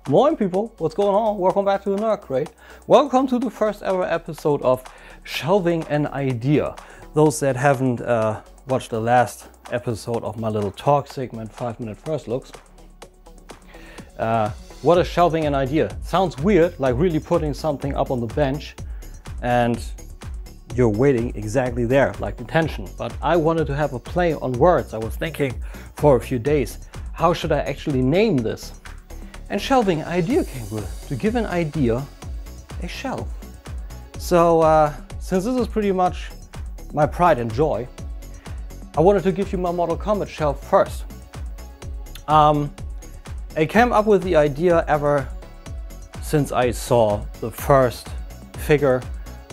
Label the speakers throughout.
Speaker 1: Moin people, what's going on? Welcome back to the Nerd.crate. Welcome to the first ever episode of Shelving an Idea. Those that haven't watched the last episode of my little talk segment, 5-minute first looks. What is shelving an idea? Sounds weird, like really putting something up on the bench and you're waiting exactly there, like detention. But I wanted to have a play on words. I was thinking for a few days, how should I actually name this? And shelving idea came with, to give an idea a shelf. So since this is pretty much my pride and joy, I wanted to give you my Mortal Kombat shelf first. I came up with the idea ever since I saw the first figure,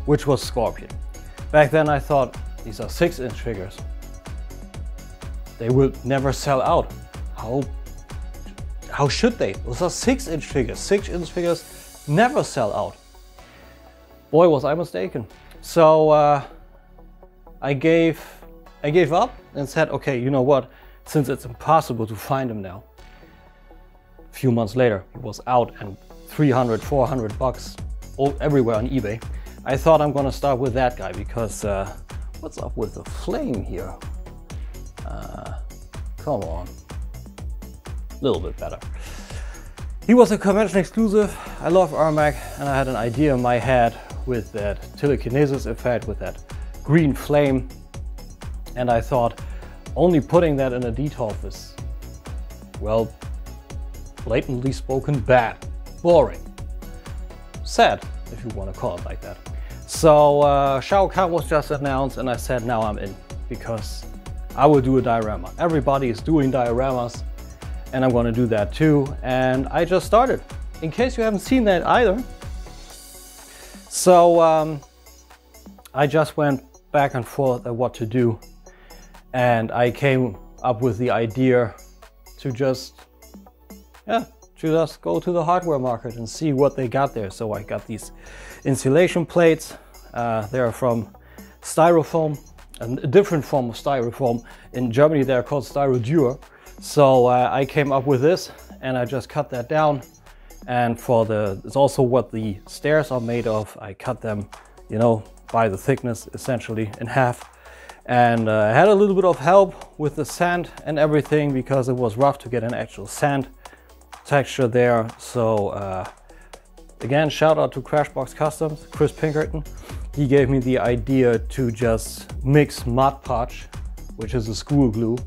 Speaker 1: which was Scorpion. Back then I thought, these are 6-inch figures. They will never sell out. How should they? Those are 6-inch figures. 6-inch figures never sell out. Boy, was I mistaken. So I gave up and said, okay, you know what? Since it's impossible to find them now. A few months later, it was out and 300, 400 bucks everywhere on eBay. I thought I'm gonna start with that guy because what's up with the flame here? Come on. A little bit better. He was a convention exclusive. I love Ermac, and I had an idea in my head with that telekinesis effect, with that green flame, and I thought only putting that in a detolf is, well, blatantly spoken, bad, boring, sad, if you want to call it like that. So Shao Kahn was just announced, and I said now I'm in, because I will do a diorama. Everybody is doing dioramas, and I'm going to do that too. And I just started, in case you haven't seen that either. So I just went back and forth at what to do, and I came up with the idea to just go to the hardware market and see what they got there. So I got these insulation plates. They're from styrofoam, a different form of styrofoam. In Germany they're called Styrodur. So I came up with this, and I just cut that down. And it's also what the stairs are made of. I cut them, you know, by the thickness, essentially in half. And I had a little bit of help with the sand and everything, because it was rough to get an actual sand texture there. So again, shout out to Crashbox Customs, Chris Pinkerton. He gave me the idea to just mix Mod Podge, which is a school glue,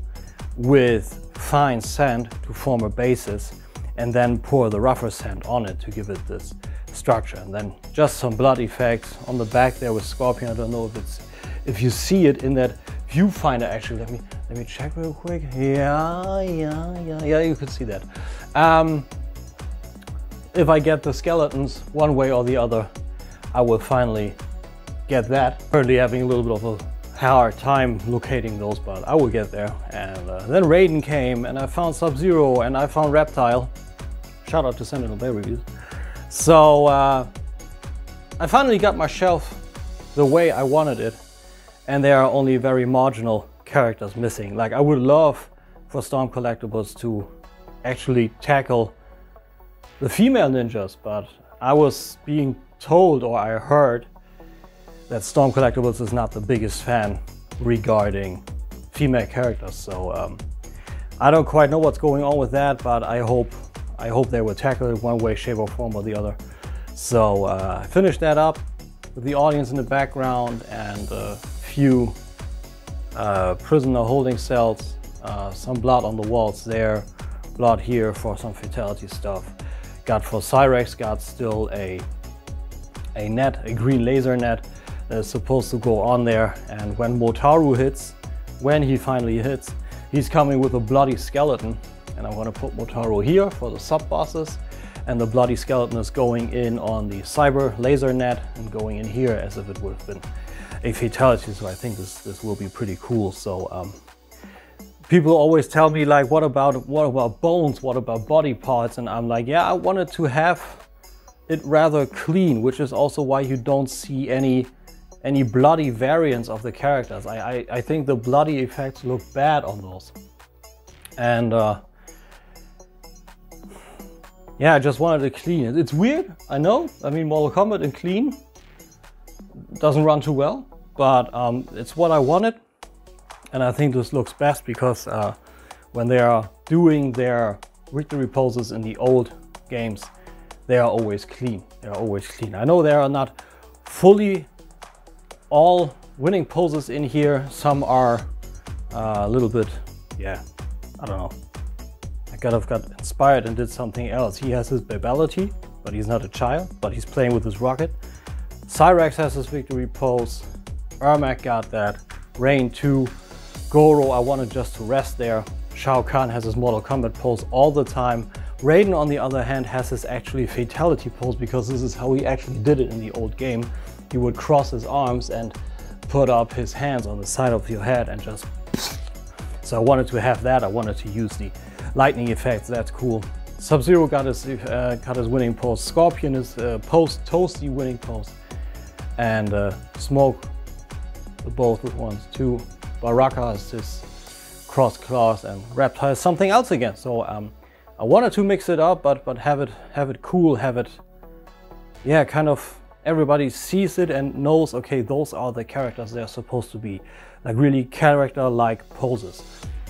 Speaker 1: with fine sand to form a basis, and then pour the rougher sand on it to give it this structure. And then just some blood effects on the back there with Scorpion. I don't know if you see it in that viewfinder. Actually, let me check real quick. Yeah, you can see that. If I get the skeletons one way or the other, I will finally get that. Currently having a little bit of a hard time locating those, but I will get there. And then Raiden came, and I found Sub-Zero, and I found Reptile. Shout out to Sentinel Bay Reviews. So I finally got my shelf the way I wanted it, and there are only very marginal characters missing. Like, I would love for Storm Collectibles to actually tackle the female ninjas, but I was being told, or I heard, that Storm Collectibles is not the biggest fan regarding female characters. So I don't quite know what's going on with that, but I hope they will tackle it one way, shape or form or the other. So I finished that up with the audience in the background and a few prisoner holding cells, some blood on the walls there, blood here for some fatality stuff. Got for Cyrex, got still a net, a green laser net, is supposed to go on there, and when Motaro hits, when he finally hits, he's coming with a bloody skeleton, and I'm going to put Motaro here for the sub bosses, and the bloody skeleton is going in on the cyber laser net and going in here as if it would have been a fatality. So I think this will be pretty cool. So people always tell me, like, what about bones, what about body parts, and I'm like, yeah, I wanted to have it rather clean, which is also why you don't see any bloody variants of the characters. I think the bloody effects look bad on those. And yeah, I just wanted to clean it. It's weird, I know. I mean, Mortal Kombat and clean doesn't run too well, but it's what I wanted. And I think this looks best because when they are doing their victory poses in the old games, they are always clean. They are always clean. I know there are not fully all winning poses in here. Some are a little bit, yeah, I don't know. I kind of got inspired and did something else. He has his babality, but he's not a child, but he's playing with his rocket. Cyrax has his victory pose. Ermac got that. Rain 2. Goro, I wanted just to rest there. Shao Kahn has his Mortal Kombat pose all the time. Raiden, on the other hand, has his actually fatality pose because this is how he actually did it in the old game. He would cross his arms and put up his hands on the side of your head and just... So I wanted to have that. I wanted to use the lightning effects. That's cool. Sub-Zero got his winning pose. Scorpion is post-toasty winning pose. And Smoke, both ones too. Baraka is his cross claws, and Reptile is something else again. So I wanted to mix it up, but have it cool, have it, yeah, kind of everybody sees it and knows, okay, those are the characters they're supposed to be, like really character-like poses.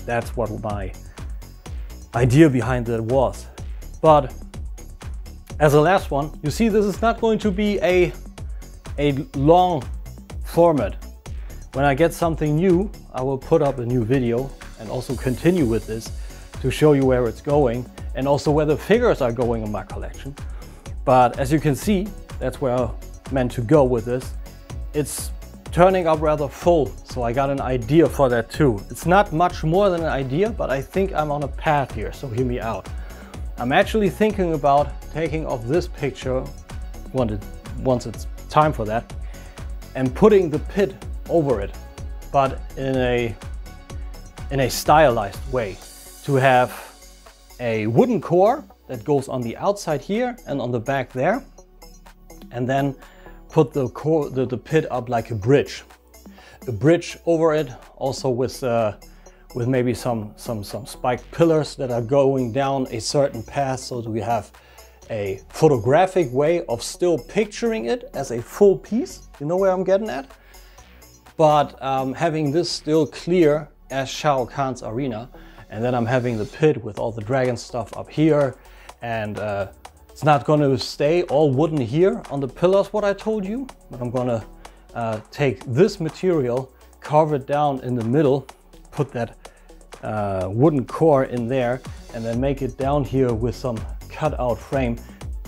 Speaker 1: That's what my idea behind that was. But as a last one, you see, this is not going to be a long format. When I get something new, I will put up a new video and also continue with this to show you where it's going and also where the figures are going in my collection. But as you can see, that's where I meant to go with this. It's turning up rather full, so I got an idea for that too. It's not much more than an idea, but I think I'm on a path here, so hear me out. I'm actually thinking about taking off this picture once it's time for that and putting the pit over it, but in a stylized way, to have a wooden core that goes on the outside here and on the back there, and then put the core, the pit up like a bridge over it, also with maybe some spiked pillars that are going down a certain path, so that we have a photographic way of still picturing it as a full piece. You know where I'm getting at? But having this still clear as Shao Kahn's arena, and then I'm having the pit with all the dragon stuff up here, and it's not going to stay all wooden here on the pillars, what I told you, but I'm going to take this material, carve it down in the middle, put that wooden core in there, and then make it down here with some cutout frame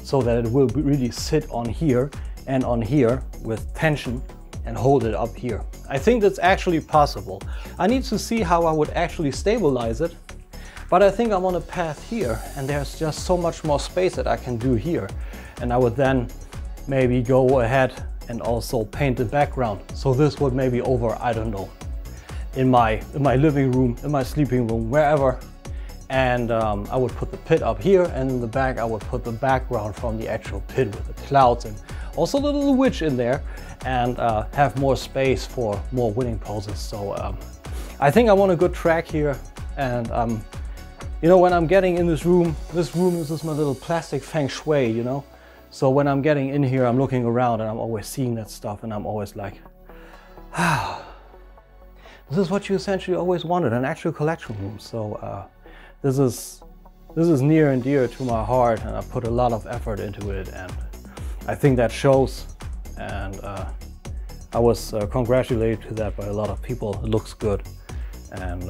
Speaker 1: so that it will really sit on here and on here with tension and hold it up here. I think that's actually possible. I need to see how I would actually stabilize it, but I think I'm on a path here, and there's just so much more space that I can do here. And I would then maybe go ahead and also paint the background. So this would maybe over, I don't know, in my living room, in my sleeping room, wherever. And I would put the pit up here, and in the back I would put the background from the actual pit with the clouds and also the little witch in there, and have more space for more winning poses. So I think I'm on a good track here, and you know, when I'm getting in this room is just my little plastic feng shui, you know. So when I'm getting in here, I'm looking around and I'm always seeing that stuff, and I'm always like, ah, this is what you essentially always wanted, an actual collection room. So this is near and dear to my heart, and I put a lot of effort into it, and I think that shows. And I was congratulated to that by a lot of people. It looks good. And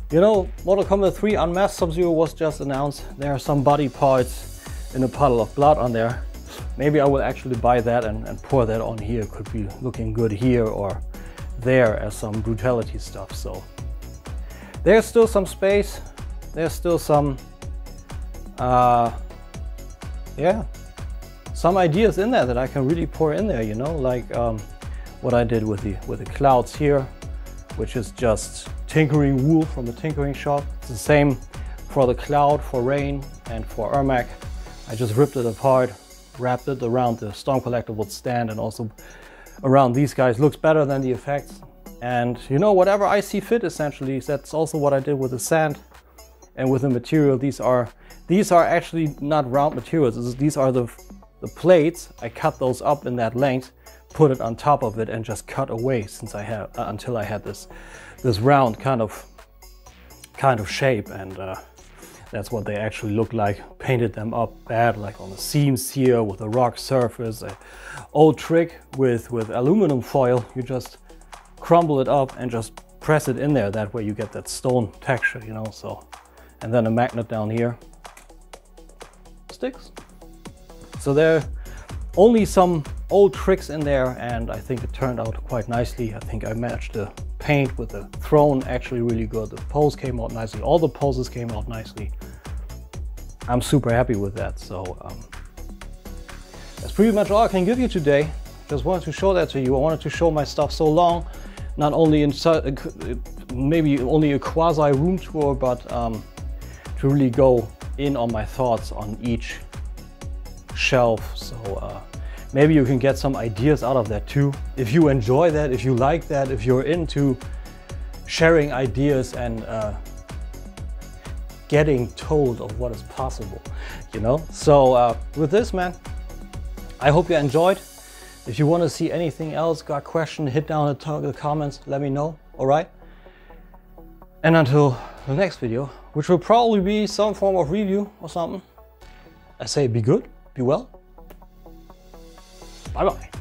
Speaker 1: you know, Mortal Kombat 3 Unmasked Sub-Zero was just announced. There are some body parts in a puddle of blood on there. Maybe I will actually buy that and pour that on here. Could be looking good here or there as some brutality stuff. So there's still some space. There's still some, yeah, some ideas in there that I can really pour in there, you know, like what I did with the clouds here, which is just tinkering wool from the tinkering shop. It's the same for the cloud, for Rain, and for Ermac. I just ripped it apart, wrapped it around the Storm Collectibles stand, and also around these guys. Looks better than the effects. And you know, whatever I see fit, essentially, that's also what I did with the sand and with the material. These are These are actually not round materials. These are the plates. I cut those up in that length, put it on top of it, and just cut away since I have until I had this round kind of shape, and that's what they actually look like. Painted them up bad, like on the seams here with a rock surface. An old trick with aluminum foil. You just crumble it up and just press it in there. That way you get that stone texture, you know. So, and then a magnet down here. Sticks. So there are only some old tricks in there, and I think it turned out quite nicely. I think I matched the paint with the throne actually really good. The pose came out nicely. All the poses came out nicely. I'm super happy with that. So that's pretty much all I can give you today. Just wanted to show that to you. I wanted to show my stuff so long, not only inside, maybe only a quasi room tour, but to really go in on my thoughts on each shelf. So maybe you can get some ideas out of that too. If you enjoy that, if you like that, if you're into sharing ideas and getting told of what is possible, you know. So with this, man, I hope you enjoyed. If you want to see anything else, got a question, hit down in the comments, let me know, all right? And until the next video, which will probably be some form of review or something, I say be good, be well, bye-bye.